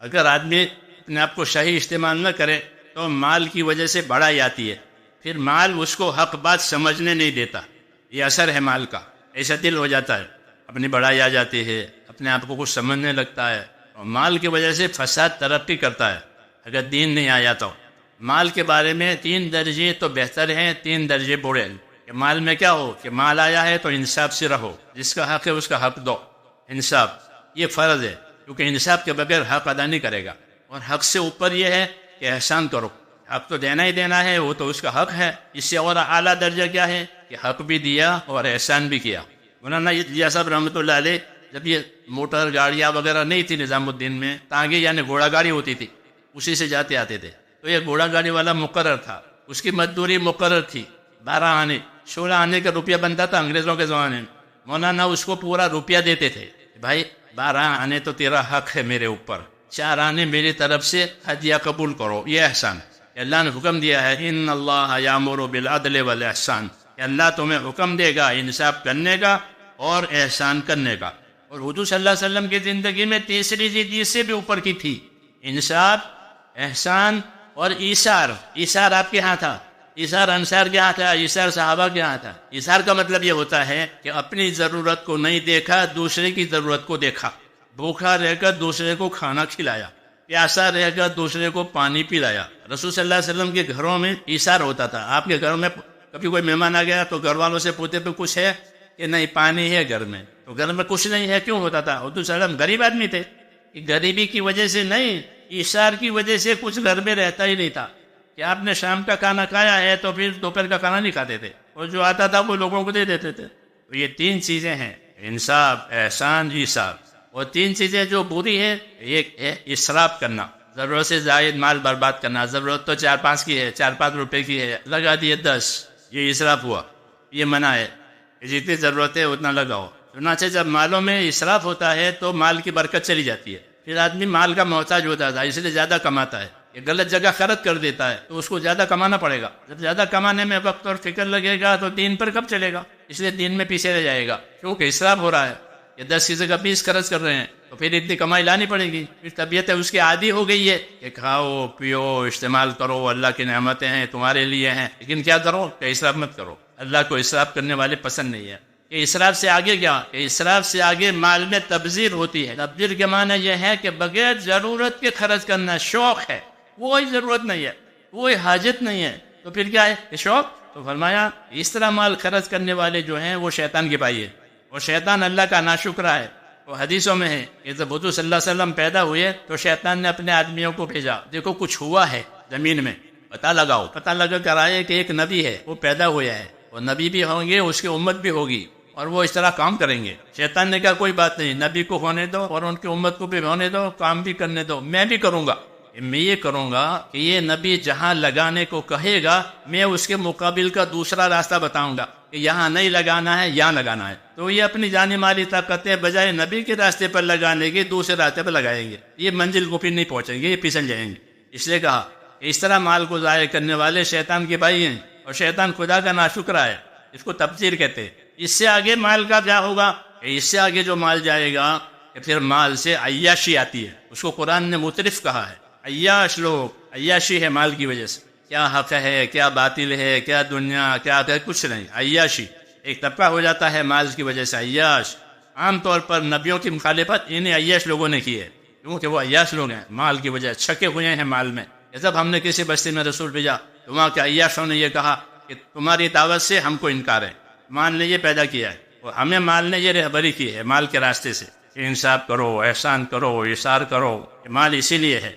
اگر آدمی اپنے آپ کو صحیح استعمال نہ کرے تو مال کی وجہ سے بڑائی آتی ہے، پھر مال اس کو حق بات سمجھنے نہیں دیتا. یہ اثر ہے مال کا. ایسا دل ہو جاتا ہے، اپنی بڑائی آ جاتی ہے، اپنے آپ کو کچھ سمجھنے لگتا ہے، اور مال کی وجہ سے فساد ترقی کرتا ہے. اگر دین نہیں آیا تو مال کے بارے میں 3 درجے تو بہتر ہیں، 3 درجے برے ہیں. کہ مال میں کیا ہو کہ مال آیا ہے تو انصاف سے رہو، جس کا حق ہے اس کا حق دو. انصاف یہ فرض ہے، کیونکہ انصاف کے بغیر حق ادا نہیں کرے گا. اور حق سے اوپر یہ ہے کہ احسان کرو. حق تو دینا ہی دینا ہے، وہ تو اس کا حق ہے. اس سے اور اعلیٰ درجہ کیا ہے کہ حق بھی دیا اور احسان بھی کیا. مولانا یہ صاحب رحمۃ اللہ علیہ، جب یہ موٹر گاڑیاں وغیرہ نہیں تھی نظام الدین میں، تانگے یعنی گھوڑا گاڑی ہوتی تھی، اسی سے جاتے آتے تھے. تو یہ گھوڑا گاڑی والا مقرر تھا، اس کی مزدوری مقرر تھی. 12 آنے 16 آنے کا روپیہ بنتا تھا انگریزوں کے زمانے میں. مولانا اس کو پورا روپیہ دیتے تھے. بھائی 12 آنے تو تیرا حق ہے میرے اوپر، 4 آنے میری طرف سے ہدیہ قبول کرو. یہ احسان کہ اللہ نے حکم دیا ہے، ان اللہ یامر بالعدل والاحسان، کہ اللہ تمہیں حکم دے گا انصاف کرنے کا اور احسان کرنے کا. اور حضور صلی اللہ علیہ وسلم کی زندگی میں تیسری چیز اس سے بھی اوپر کی تھی، انصاف، احسان اور ایثار. ایثار آپ کے ہاں تھا، ایثار انصار کے ہاں تھا، ایثار صحابہ کے ہاں تھا. ایثار کا مطلب یہ ہوتا ہے کہ اپنی ضرورت کو نہیں دیکھا، دوسرے کی ضرورت کو دیکھا. بھوکا رہ کر دوسرے کو کھانا کھلایا، پیاسا رہ کر دوسرے کو پانی پلایا. رسول صلی اللہ علیہ وسلم کے گھروں میں ایثار ہوتا تھا. آپ کے گھروں میں کبھی کوئی مہمان آ گیا تو گھر والوں سے پوچھتے پہ کچھ ہے کہ نہیں، پانی ہے گھر میں، تو گھر میں کچھ نہیں ہے. کیوں ہوتا تھا؟ حضور صلی اللہ علیہ وسلم غریب آدمی تھے، کہ غریبی کی وجہ سے نہیں، ایثار کی وجہ سے کچھ گھر میں رہتا ہی نہیں تھا. کہ آپ نے شام کا کھانا کھایا ہے تو پھر دوپہر کا کھانا نہیں کھاتے تھے، اور جو آتا تھا وہ لوگوں کو دے دیتے تھے. تو یہ 3 چیزیں ہیں، انصاف، احسان، ایثار. اور 3 چیزیں جو بری ہیں، ایک ہے اسراف کرنا، ضرورت سے زائد مال برباد کرنا. ضرورت تو 4-5 کی ہے، 4-5 روپے کی ہے، لگا دیے 10، یہ اسراف ہوا. یہ منع ہے کہ جتنی ضرورت ہے اتنا لگاؤ. چنانچہ جب مالوں میں اسراف ہوتا ہے تو مال کی برکت چلی جاتی ہے، پھر آدمی مال کا محتاج ہوتا ہے، اس لیے زیادہ کماتا ہے. یہ غلط جگہ خرچ کر دیتا ہے تو اس کو زیادہ کمانا پڑے گا. جب زیادہ کمانے میں وقت اور فکر لگے گا تو دین پر کب چلے گا؟ اس لیے دین میں پیچھے رہ جائے گا، کیونکہ اسراف ہو رہا ہے. یہ 10 کی جگہ 20 خرچ کر رہے ہیں تو پھر اتنی کمائی لانی پڑے گی. پھر طبیعت اس کی عادی ہو گئی ہے کہ کھاؤ پیو استعمال کرو، اللہ کی نعمتیں ہیں تمہارے لیے ہیں، لیکن کیا کرو کہ اسراف مت کرو. اللہ کو اسراف کرنے والے پسند نہیں ہے. کہ اسراف سے آگے کیا؟ کہ اسراف سے آگے مال میں تبذیر ہوتی ہے. تبذیر کے معنی یہ ہے کہ بغیر ضرورت کے خرچ کرنا. شوق ہے، کوئی ضرورت نہیں ہے، کوئی حاجت نہیں ہے، تو پھر کیا ہے کہ شوق. تو فرمایا اس طرح مال خرچ کرنے والے جو ہیں وہ شیطان کے بھائی ہے، اور شیطان اللہ کا ناشکرا ہے. وہ حدیثوں میں ہے کہ جب حضور صلی اللہ علیہ وسلم پیدا ہوئے تو شیطان نے اپنے آدمیوں کو بھیجا، دیکھو کچھ ہوا ہے زمین میں، پتہ لگاؤ. پتہ لگا کر آئے کہ ایک نبی ہے، وہ پیدا ہوا ہے، اور نبی بھی ہوں گے، اس کی امت بھی ہوگی، اور وہ اس طرح کام کریں گے. شیطان نے کہا کوئی بات نہیں، نبی کو ہونے دو اور ان کی امت کو بھی ہونے دو، کام بھی کرنے دو، میں بھی کروں گا. میں یہ کروں گا کہ یہ نبی جہاں لگانے کو کہے گا میں اس کے مقابل کا دوسرا راستہ بتاؤں گا کہ یہاں نہیں لگانا ہے، یہاں لگانا ہے. تو یہ اپنی جانی مالی طاقتیں بجائے نبی کے راستے پر لگانے کے دوسرے راستے پر لگائیں گے. یہ منزل کو پھر نہیں پہنچیں گے، یہ پھسل جائیں گے. اس لیے کہا کہ اس طرح مال کو ضائع کرنے والے شیطان کے بھائی ہیں، اور شیطان خدا کا ناشکرا ہے، اس کو تبذیر کہتے ہیں. اس سے آگے مال کا کیا ہوگا کہ اس سے آگے جو مال جائے گا کہ پھر مال سے عیاشی آتی ہے. اس کو قرآن نے مترف کہا ہے. عیاش لوگ، عیاشی ہے مال کی وجہ سے. کیا حق ہے، کیا باطل ہے، کیا دنیا، کیا ہے، کچھ نہیں. عیاشی ایک طبقہ ہو جاتا ہے مال کی وجہ سے. عیاش عام طور پر نبیوں کی مخالفت انہیں عیاش لوگوں نے کی ہے، کیونکہ وہ عیاش لوگ ہیں، مال کی وجہ چھکے ہوئے ہیں مال میں. جب ہم نے کسی بستی میں رسول بھیجا تو وہاں کے عیاشوں نے یہ کہا کہ تمہاری دعوت سے ہم کو انکار ہے، مال نے یہ پیدا کیا ہے، اور ہمیں مال نے یہ رہبری کی ہے مال کے راستے سے. انصاف کرو، احسان کرو، ایثار کرو. مال اسی لیے ہے